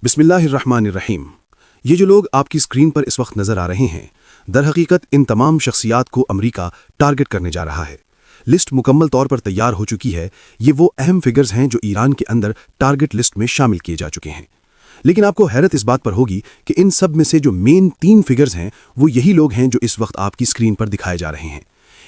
बिस्मिल्लाहिर्रहमानिर्रहीम। ये जो लोग आपकी स्क्रीन पर इस वक्त नजर आ रहे हैं, दर हकीकत इन तमाम शख्सियात को अमेरिका टारगेट करने जा रहा है। लिस्ट मुकम्मल तौर पर तैयार हो चुकी है। ये वो अहम फिगर्स हैं जो ईरान के अंदर टारगेट लिस्ट में शामिल किए जा चुके हैं। लेकिन आपको हैरत इस बात पर होगी कि इन सब में से जो मेन 3 फिगर्स हैं वो यही लोग हैं जो इस वक्त आपकी स्क्रीन पर दिखाए जा रहे हैं।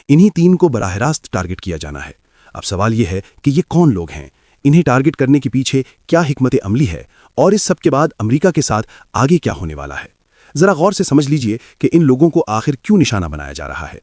इन्हीं 3 को बराह रास्त टारगेट किया जाना है। अब सवाल ये है कि ये कौन लोग हैं, इन्हें टारगेट करने के पीछे क्या हिकमत अमली है और इस सब के बाद अमेरिका के साथ आगे क्या होने वाला है। जरा गौर से समझ लीजिए कि इन लोगों को आखिर क्यों निशाना बनाया जा रहा है।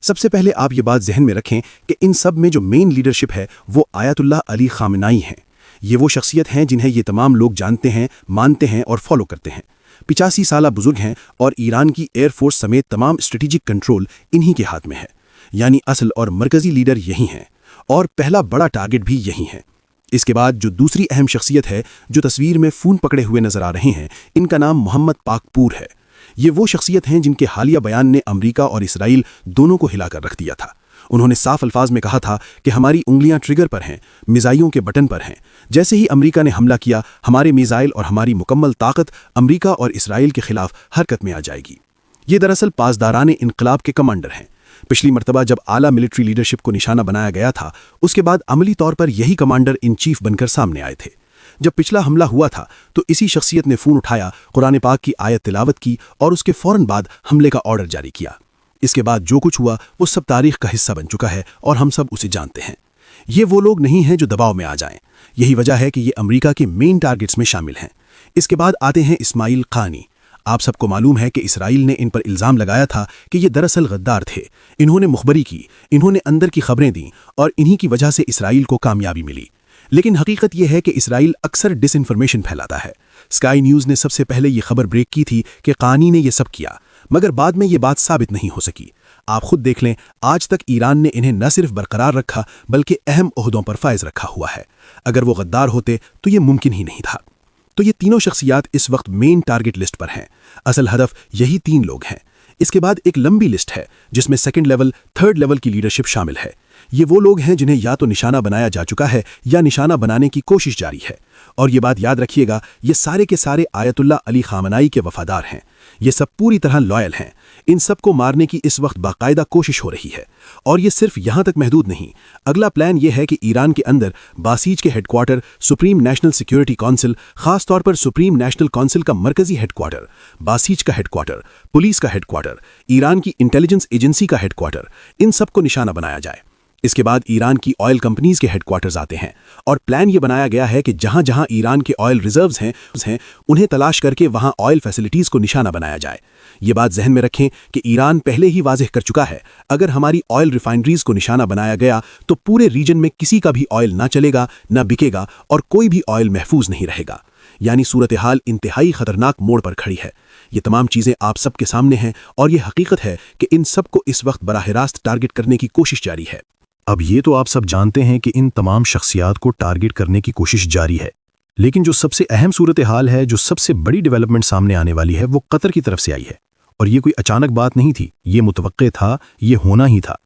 सबसे पहले आप ये बात जहन में रखें कि इन सब में जो मेन लीडरशिप है वो आयतुल्लाह अली खामेनी हैं। ये वो शख्सियत हैं जिन्हें ये तमाम लोग जानते हैं, मानते हैं और फॉलो करते हैं। 85 साला बुजुर्ग हैं और ईरान की एयरफोर्स समेत तमाम स्ट्रेटेजिक कंट्रोल इन्हीं के हाथ में है। यानी असल और मरकजी लीडर यही हैं और पहला बड़ा टारगेट भी यही है। इसके बाद जो दूसरी अहम शख्सियत है जो तस्वीर में फ़ोन पकड़े हुए नजर आ रहे हैं, इनका नाम मोहम्मद पाकपूर है। ये वो शख्सियत हैं जिनके हालिया बयान ने अमेरिका और इसराइल दोनों को हिलाकर रख दिया था। उन्होंने साफ अल्फाज में कहा था कि हमारी उंगलियां ट्रिगर पर हैं, मिसाइलों के बटन पर हैं। जैसे ही अमेरिका ने हमला किया, हमारे मिसाइल और हमारी मुकम्मल ताकत अमेरिका और इसराइल के खिलाफ हरकत में आ जाएगी। ये दरअसल पासदाराने इनकलाब के कमांडर हैं। पिछली मर्तबा जब आला मिलिट्री लीडरशिप को निशाना बनाया गया था, उसके बाद अमली तौर पर यही कमांडर इन चीफ बनकर सामने आए थे। जब पिछला हमला हुआ था तो इसी शख्सियत ने फ़ोन उठाया, कुरान पाक की आयत तिलावत की और उसके फ़ौरन बाद हमले का ऑर्डर जारी किया। इसके बाद जो कुछ हुआ वो सब तारीख का हिस्सा बन चुका है और हम सब उसे जानते हैं। ये वो लोग नहीं हैं जो दबाव में आ जाएं। यही वजह है कि ये अमेरिका के मेन टारगेट्स में शामिल हैं। इसके बाद आते हैं इस्माइल क़ानी। आप सबको मालूम है कि इसराइल ने इन पर इल्ज़ाम लगाया था कि ये दरअसल गद्दार थे। इन्होंने मुखबरी की, इन्होंने अंदर की खबरें दी और इन्हीं की वजह से इसराइल को कामयाबी मिली। लेकिन हकीकत यह है कि इसराइल अक्सर डिसइंफॉर्मेशन फैलाता है। स्काई न्यूज़ ने सबसे पहले ये खबर ब्रेक की थी कि क़ानी ने यह सब किया, मगर बाद में ये बात साबित नहीं हो सकी। आप खुद देख लें, आज तक ईरान ने इन्हें न सिर्फ बरकरार रखा बल्कि अहम ओहदों पर फायज रखा हुआ है। अगर वो गद्दार होते तो ये मुमकिन ही नहीं था। तो ये तीनों शख्सियात इस वक्त मेन टारगेट लिस्ट पर हैं। असल हदफ यही 3 लोग हैं। इसके बाद एक लंबी लिस्ट है जिसमें 2nd लेवल, 3rd लेवल की लीडरशिप शामिल है। ये वो लोग हैं जिन्हें या तो निशाना बनाया जा चुका है या निशाना बनाने की कोशिश जारी है। और ये बात याद रखिएगा, ये सारे के सारे आयतुल्लाह अली खामेनी के वफादार हैं। ये सब पूरी तरह लॉयल हैं। इन सब को मारने की इस वक्त बाकायदा कोशिश हो रही है। और ये सिर्फ यहाँ तक महदूद नहीं। अगला प्लान ये है कि ईरान के अंदर बासीज के headquarter, supreme national security council, खास तौर पर सुप्रीम नेशनल काउंसिल का मरकजी हेडक्वार्टर, बासीज का हेडक्वार्टर, पुलिस का हेडक्वार्टर, ईरान की इंटेलिजेंस एजेंसी का हेडक्वार्टर, इन सब को निशाना बनाया जाए। इसके बाद ईरान की ऑयल कंपनीज के हेडक्वार्टर्स आते हैं और प्लान ये बनाया गया है कि जहां जहां ईरान के ऑयल रिजर्व्स हैं उन्हें तलाश करके वहां ऑयल फैसिलिटीज को निशाना बनाया जाए। ये बात जहन में रखें कि ईरान पहले ही वाज़ेह कर चुका है, अगर हमारी ऑयल रिफाइनरीज को निशाना बनाया गया तो पूरे रीजन में किसी का भी ऑयल ना चलेगा, ना बिकेगा और कोई भी ऑयल महफूज नहीं रहेगा। यानी सूरत हाल इंतहाई खतरनाक मोड़ पर खड़ी है। ये तमाम चीज़ें आप सबके सामने हैं और ये हकीकत है कि इन सब को इस वक्त बराह रास्त टारगेट करने की कोशिश जारी है। अब ये तो आप सब जानते हैं कि इन तमाम शख्सियात को टारगेट करने की कोशिश जारी है, लेकिन जो सबसे अहम सूरत हाल है, जो सबसे बड़ी डेवलपमेंट सामने आने वाली है, वो कतर की तरफ से आई है। और ये कोई अचानक बात नहीं थी, ये मुतवक्के था, ये होना ही था।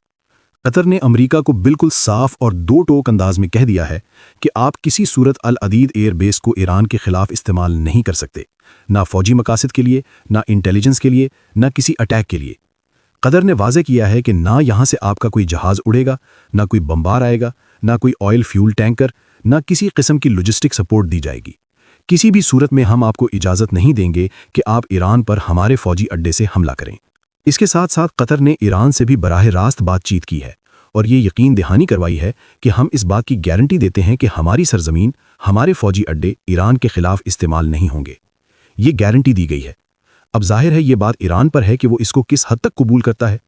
कतर ने अमेरिका को बिल्कुल साफ और 2 टोक अंदाज में कह दिया है कि आप किसी सूरत अल अदीद एयर बेस को ईरान के खिलाफ इस्तेमाल नहीं कर सकते, ना फौजी मकासद के लिए, ना इंटेलिजेंस के लिए, ना किसी अटैक के लिए। कतर ने वाज़े किया है कि ना यहाँ से आपका कोई जहाज़ उड़ेगा, ना कोई बम्बार आएगा, ना कोई ऑयल फ्यूल टैंकर, ना किसी किस्म की लॉजिस्टिक सपोर्ट दी जाएगी। किसी भी सूरत में हम आपको इजाज़त नहीं देंगे कि आप ईरान पर हमारे फौजी अड्डे से हमला करें। इसके साथ साथ कतर ने ईरान से भी बराह रास्त बातचीत की है और ये यकीन दहानी करवाई है कि हम इस बात की गारंटी देते हैं कि हमारी सरजमीन, हमारे फौजी अड्डे ईरान के खिलाफ इस्तेमाल नहीं होंगे। ये गारंटी दी गई है। अब जाहिर है ये बात ईरान पर है कि वो इसको किस हद तक कबूल करता है,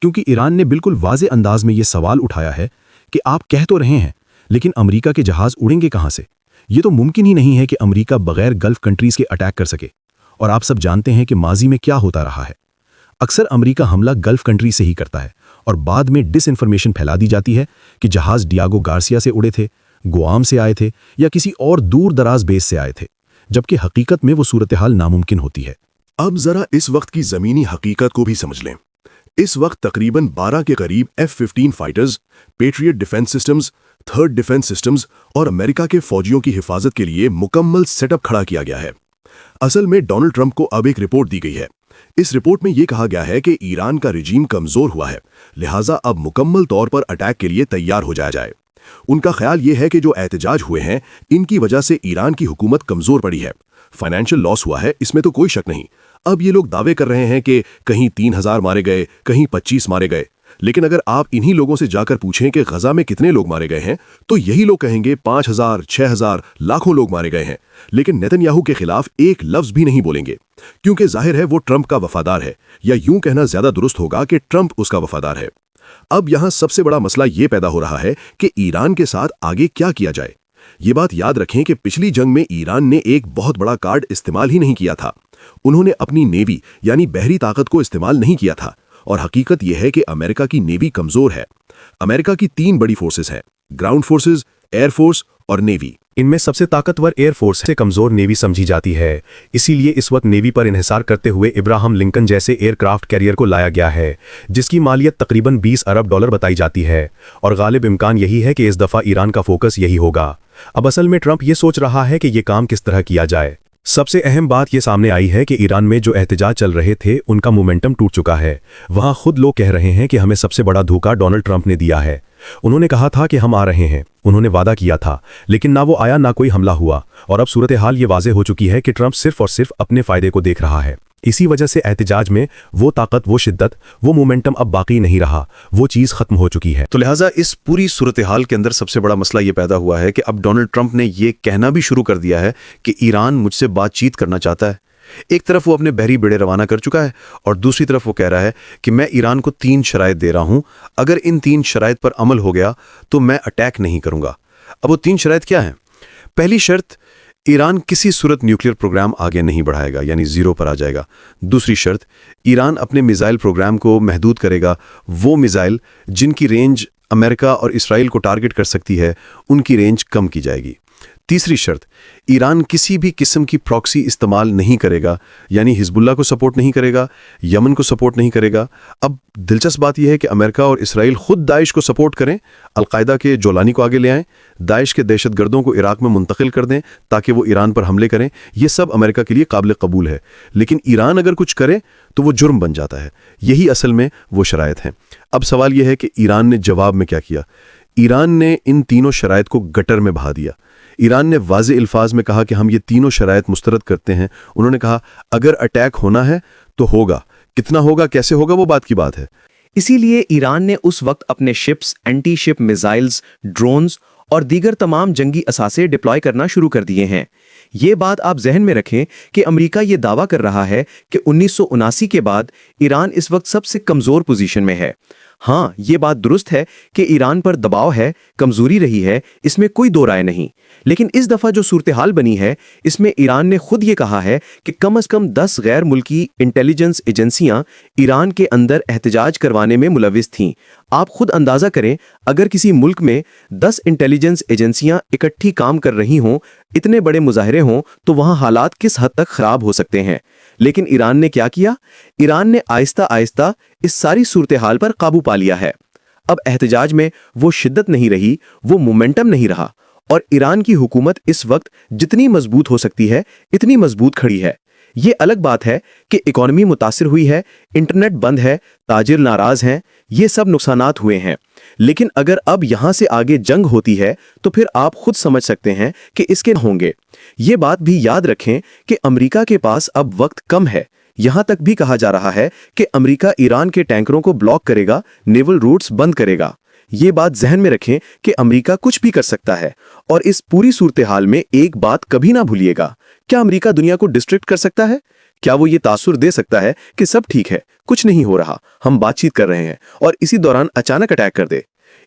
क्योंकि ईरान ने बिल्कुल वाज़े अंदाज में ये सवाल उठाया है कि आप कह तो रहे हैं, लेकिन अमेरिका के जहाज़ उड़ेंगे कहाँ से? ये तो मुमकिन ही नहीं है कि अमेरिका बगैर गल्फ कंट्रीज़ के अटैक कर सके। और आप सब जानते हैं कि माजी में क्या होता रहा है। अक्सर अमेरिका हमला गल्फ कंट्री से ही करता है और बाद में डिसइंफॉर्मेशन फैला दी जाती है कि जहाज़ डियागो गार्सिया से उड़े थे, गुआम से आए थे या किसी और दूर दराज बेस से आए थे, जबकि हकीकत में वो सूरत हाल नामुमकिन होती है। अब जरा इस वक्त की ज़मीनी हकीकत को भी समझ लें। इस वक्त तकरीबन 12 के करीब F-15 fighters, patriot defence systems, 3rd defence systems और अमेरिका के फौजियों की हिफाजत के लिए मुकम्मल सेटअप खड़ा किया गया है। असल में डोनाल्ड ट्रंप को अब एक रिपोर्ट दी गई है। इस रिपोर्ट में ये कहा गया है कि ईरान का रिजीम कमजोर हुआ है, लिहाजा अब मुकम्मल तौर पर अटैक के लिए तैयार हो जाया जाए। उनका ख्याल ये है कि जो एहतजाज हुए हैं, इनकी वजह से ईरान की हुकूमत कमजोर पड़ी है। फाइनेंशियल लॉस हुआ है, इसमें तो कोई शक नहीं। अब ये लोग दावे कर रहे हैं कि कहीं 3000 मारे गए, कहीं 25 मारे गए, लेकिन अगर आप इन्हीं लोगों से जाकर पूछें कि गजा में कितने लोग मारे गए हैं, तो यही लोग कहेंगे 5000, 6000, लाखों लोग मारे गए हैं। लेकिन नेतन्याहू के खिलाफ एक लफ्ज भी नहीं बोलेंगे, क्योंकि जाहिर है वो ट्रंप का वफादार है, या यूं कहना ज्यादा दुरुस्त होगा कि ट्रंप उसका वफादार है। अब यहां सबसे बड़ा मसला ये पैदा हो रहा है कि ईरान के साथ आगे क्या किया जाए। ये बात याद रखें कि पिछली जंग में ईरान ने एक बहुत बड़ा कार्ड इस्तेमाल ही नहीं किया था। उन्होंने अपनी नेवी यानी बहरी ताकत को इस्तेमाल नहीं किया था, और हकीकत यह है कि अमेरिका की नेवी कमजोर है। अमेरिका की 3 बड़ी फोर्सेस हैं: ग्राउंड फोर्सेस, एयर फोर्स और नेवी। इनमें सबसे ताकतवर एयर फोर्स से कमजोर नेवी समझी जाती है। इसीलिए इस वक्त नेवी पर इन्हिसार करते हुए इब्राहिम लिंकन जैसे एयरक्राफ्ट कैरियर को लाया गया है, जिसकी मालियत तकरीबन $20 अरब बताई जाती है, और गालिब इम्कान यही है कि इस दफा ईरान का फोकस यही होगा। अब असल में ट्रंप ये सोच रहा है कि ये काम किस तरह किया जाए। सबसे अहम बात ये सामने आई है कि ईरान में जो एहतजाज चल रहे थे उनका मोमेंटम टूट चुका है। वहां खुद लोग कह रहे हैं कि हमें सबसे बड़ा धोखा डोनाल्ड ट्रंप ने दिया है। उन्होंने कहा था कि हम आ रहे हैं, उन्होंने वादा किया था, लेकिन ना वो आया ना कोई हमला हुआ, और अब सूरत हाल ये वाज़ेह हो चुकी है कि ट्रंप सिर्फ और सिर्फ अपने फ़ायदे को देख रहा है। इसी वजह से एहतजाज में वो ताकत, वो शिद्दत, वो मोमेंटम अब बाकी नहीं रहा, वो चीज़ ख़त्म हो चुकी है। तो लिहाजा इस पूरी सूरत हाल के अंदर सबसे बड़ा मसला ये पैदा हुआ है कि अब डोनाल्ड ट्रंप ने ये कहना भी शुरू कर दिया है कि ईरान मुझसे बातचीत करना चाहता है। एक तरफ वो अपने बहरी बेड़े रवाना कर चुका है, और दूसरी तरफ वो कह रहा है कि मैं ईरान को 3 शराइत दे रहा हूं, अगर इन 3 शराइत पर अमल हो गया तो मैं अटैक नहीं करूंगा। अब वो 3 शराइत क्या हैं? पहली शर्त, ईरान किसी सूरत न्यूक्लियर प्रोग्राम आगे नहीं बढ़ाएगा, यानी ज़ीरो पर आ जाएगा। दूसरी शर्त, ईरान अपने मिसाइल प्रोग्राम को महदूद करेगा। वो मिसाइल जिनकी रेंज अमेरिका और इसराइल को टारगेट कर सकती है, उनकी रेंज कम की जाएगी। तीसरी शर्त, ईरान किसी भी किस्म की प्रॉक्सी इस्तेमाल नहीं करेगा, यानी हिजबुल्लाह को सपोर्ट नहीं करेगा, यमन को सपोर्ट नहीं करेगा। अब दिलचस्प बात यह है कि अमेरिका और इसराइल खुद दाइश को सपोर्ट करें, अलकायदा के जोलानी को आगे ले आएं, दाइश के दहशतगर्दों को इराक में मुंतकिल कर दें ताकि वो ईरान पर हमले करें। ये सब अमेरिका के लिए काबिल कबूल है, लेकिन ईरान अगर कुछ करे तो वो जुर्म बन जाता है। यही असल में वो शराइत हैं। अब सवाल यह है कि ईरान ने जवाब में क्या किया। ईरान ने इन तीनों शराइत को गटर में बहा दिया। ईरान ने वाज़े अल्फाज में कहा कि हम ये तीनों शराइत मुस्तरद करते हैं। उन्होंने कहा अगर अटैक होना है तो होगा, कितना होगा, कैसे होगा, वो बात की बात है। इसीलिए ईरान ने उस वक्त अपने ships, anti ship missiles, drones और दीगर तमाम जंगी असासे डिप्लॉय करना शुरू कर दिए हैं। ये बात आप जहन में रखें कि अमेरिका ये दावा कर रहा है कि 1979 के बाद ईरान इस वक्त सबसे कमज़ोर पोजीशन में है। हाँ, ये बात दुरुस्त है कि ईरान पर दबाव है, कमजोरी रही है, इसमें कोई दो राय नहीं। लेकिन इस दफ़ा जो सूरत हाल बनी है, इसमें ईरान ने खुद ये कहा है कि कम से कम 10 गैर मुल्की इंटेलिजेंस एजेंसियां ईरान के अंदर एहतजाज करवाने में मुलविस थीं। आप खुद अंदाज़ा करें, अगर किसी मुल्क में 10 इंटेलिजेंस एजेंसियां इकट्ठी काम कर रही हों, इतने बड़े मुजाहरे हों, तो वहाँ हालात किस हद तक ख़राब हो सकते हैं। लेकिन ईरान ने क्या किया? ईरान ने आहिस्ता आहिस्ता इस सारी सूरत हाल पर काबू पा लिया है। अब एहतजाज में वो शिद्दत नहीं रही, वो मोमेंटम नहीं रहा, और ईरान की हुकूमत इस वक्त जितनी मजबूत हो सकती है इतनी मजबूत खड़ी है। ये अलग बात है कि इकॉनमी मुतासिर हुई है, इंटरनेट बंद है, ताजिर नाराज हैं, ये सब नुकसानात हुए हैं। लेकिन अगर अब यहां से आगे जंग होती है तो फिर आप खुद समझ सकते हैं कि इसके होंगे। ये बात भी याद रखें कि अमेरिका के पास अब वक्त कम है। यहां तक भी कहा जा रहा है कि अमेरिका ईरान के टैंकरों को ब्लॉक करेगा, नेवल रूट्स बंद करेगा। ये बात जहन में रखें कि अमेरिका कुछ भी कर सकता है। और इस पूरी सूरत हाल में एक बात कभी ना भूलिएगा, क्या अमेरिका दुनिया को डिस्ट्रैक्ट कर सकता है? क्या वो ये तासुर दे सकता है कि सब ठीक है, कुछ नहीं हो रहा, हम बातचीत कर रहे हैं, और इसी दौरान अचानक अटैक कर दे?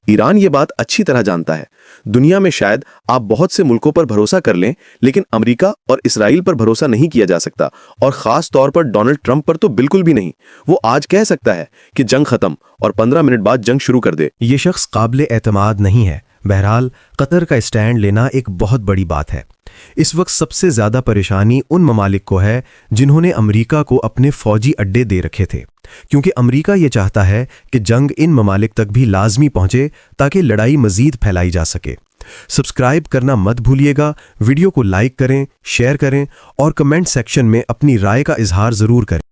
ईरान ये बात अच्छी तरह जानता है। दुनिया में शायद आप बहुत से मुल्कों पर भरोसा कर लें, लेकिन अमेरिका और इसराइल पर भरोसा नहीं किया जा सकता, और खास तौर पर डोनाल्ड ट्रंप पर तो बिल्कुल भी नहीं। वो आज कह सकता है कि जंग खत्म और 15 मिनट बाद जंग शुरू कर दे। ये शख्स काबिल एतमाद नहीं है, بہرحال قطر کا اسٹینڈ لینا ایک بہت بڑی بات ہے۔ اس وقت سب سے زیادہ پریشانی ان ممالک کو ہے جنہوں نے امریکہ کو اپنے فوجی اڈے دے رکھے تھے، کیونکہ امریکہ یہ چاہتا ہے کہ جنگ ان ممالک تک بھی لازمی پہنچے تاکہ لڑائی مزید پھیلائی جا سکے۔ سبسکرائب کرنا مت بھولیے گا، ویڈیو کو لائک کریں، شیئر کریں اور کمنٹ سیکشن میں اپنی رائے کا اظہار ضرور کریں۔